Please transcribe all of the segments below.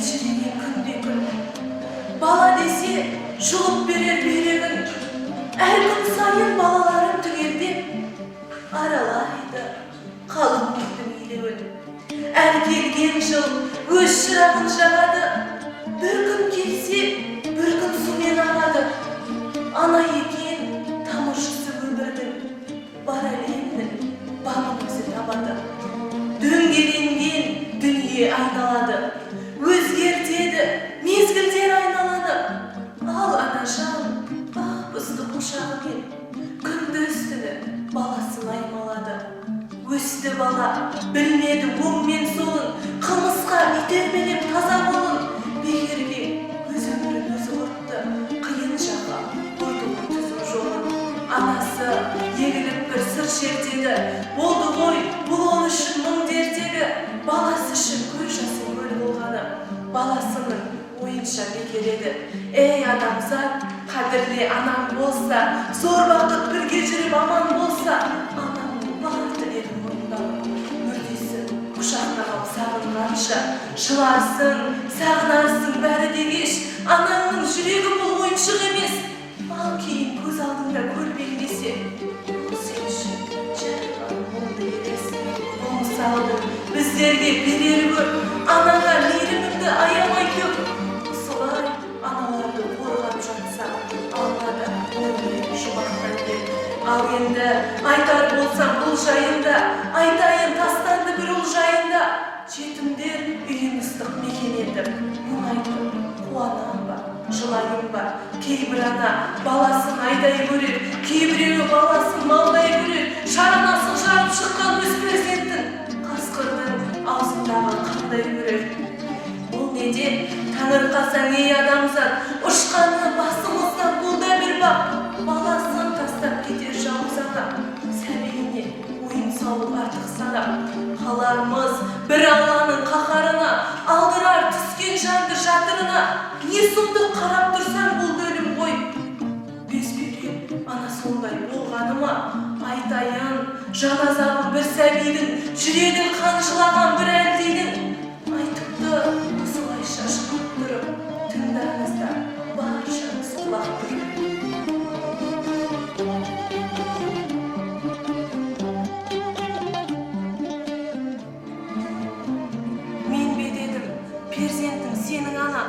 елжіреген күнде-күн. Бала десе жұлып берер берегін. Әр күн сайын балаларын түгелдеп, аралайды қалың күндің илеуін. Әр келген жыл өз шырағын жағады. Bir gün келсе, bir gün сумен ағады. Ана екен тамыршысы өмірдің, бар әлемнің бағын өзі табады. Дөңгеленген дүние айналады, өзгертеді, мезгілдер айналады. Ал анажан бап-ыстық құшағымен күндіз-түні баласын аймалады. Өсті бала, білмеді оң мен солын, қылмысқа итермелеп таза болын. Бекерге өз өмірін өзі құртты, қиын жаққа ұрды түзу жолын. Анасы егіліп бір сыр шертеді, болды ғой бұл ол үшін мың дертегі. Баласы үшін көз жасы көл болғаны, баласының ойынша бекер еді. Ей адамзат, қадірле анам болса, зор бақыт бірге жүріп аман болса, анамның бар тілегін орындауы. Мүрдесін құшақтап сағынғанша, жыларсың, сағынарсың бәрі де кеш. Анаңның жүрегі бұл ойыншық емес. Ал кейін көз алдыңда көрмегмесе, бұл сен үшін жарған болды елес. Бұл мысалдың біздерге берері көп. Анаңа мейіріміңді аямай төк. Солай аналарды қорғап жатса, Аллада өмірін жұмақтан кел. Ал енді айтар болсам бұл жайында, айтайын тастанды бір ұл жайында. Жетімдер үйін ыстық мекен етіп, мұңайтып, қуанам ба, жылайым ба. Кейбір ана баласын айдай көрер, кейбіреуі баласын малдай көрер. Шаранасын жарып шыққан өз перзентін қасқырдың аузындағы қандай көрер. Бұл неде таңырқасаң ей адамзат, ұшқаны басымыздан бұл да бір бақ. Баласын тастап кетер жауыз ана, сәбиіне ойын сауық артық санап. Қалармыз бір Алланың қаһарына, алдырар түскен жанды жатырына. Не сұмдық қарап тұрсаң бұл өлім ғой. Безбүйрек ана сондай болғаны ма? Айтайын жан азабы бір сәбидің, жүрегін қанжылаған бір әлдейдің. Айтыпты осылайша шығып тұрып, тыңдаңыздар баршаңыз құлақ түріп. Перзентің сенің ана,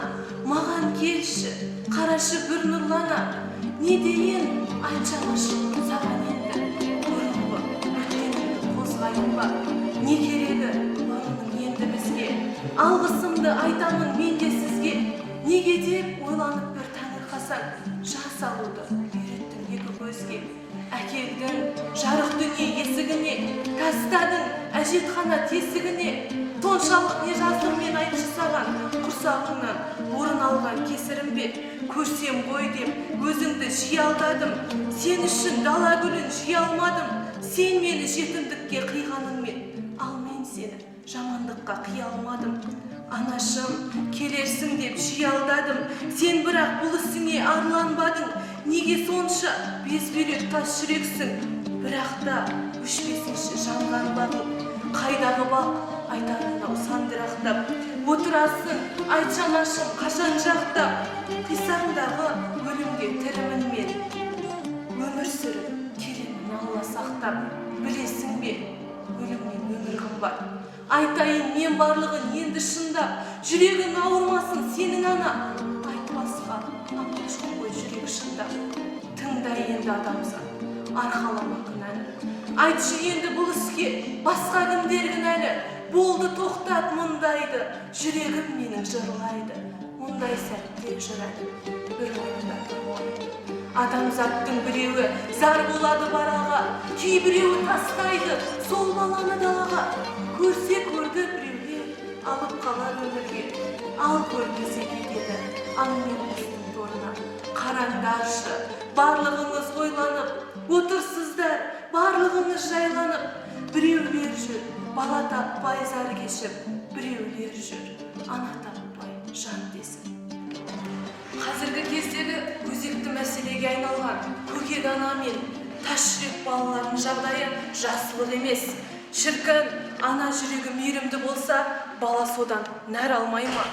маған келші, қарашы бір нұрлана. Не дейін айтшамашым саған енді, бұрынғы өткенімді қозғайын ба. Не керегі бұрының енді бізге, алғысымды айтамын мен де сізге. Неге деп ойланып бір таңырқасаң, жас алуды үйреттің екі көзге. Әкелдің жарық дүние есігіне, тастадың әжетхана тесігіне. Соншалық не жаздым мен айтшы саған, құрсағыңнан орын алған кесірім бе. Көрсем ғой деп өзіңді жиі алдадым, сен үшін дала гүлін жиі алмадым. Сен мені жетімдікке қиғаныңмен, ал мен сені жамандыққа қия алмадым. Анашым, келерсің деп жиі алдадым, сен бірақ бұл ісіңе арланбадың. Неге сонша безбүйрек тас жүрексің, бірақ та өшпесінші жанған бағың. Қайдағы бақ айтарыңнау сандырақтап, отырасың айтшамашым қашан жақтап. Қисаңдағы өлімге тірімін мен, өмір сүріп келемін Алла сақтап. Білесің бе, өлімнен өмір қымбат. Айтайын мен барлығын енді шындап, жүрегің ауырмасын сенің ана. Айтпасқа амал жоқ қой жүрек шындап. Тыңда енді адамзат, арқалама кінәні. Айтшы енді бұл іске басқа кімдер кінәлі. Болды тоқтат мұндайды, жүрегім менің жырлайды. Мұндай сәтте жүрәді, бір ойында бір ойын. Адамзаттың біреуі зар болады бараға, кейбіреуі тастайды сол баланы далаға. Көрсе көрді біреулер, алып қалар өмірге, ал көрмесе кетеді аңмен құстың торына. Қараңдаршы, барлығыңыз ойланып, отырсыздар, барлығыңыз жайланып. Біреулер жүр, бала таппай зар кешіп, біреулер жүр, ана таппай жан десіп. Қазіргі кездегі өзекті мәселеге айналған көкек ана мен тас жүрек балалардың жағдайы жақсылық емес. Шіркін, ана жүрегі мейірімді болса, бала содан нәр алмай ма?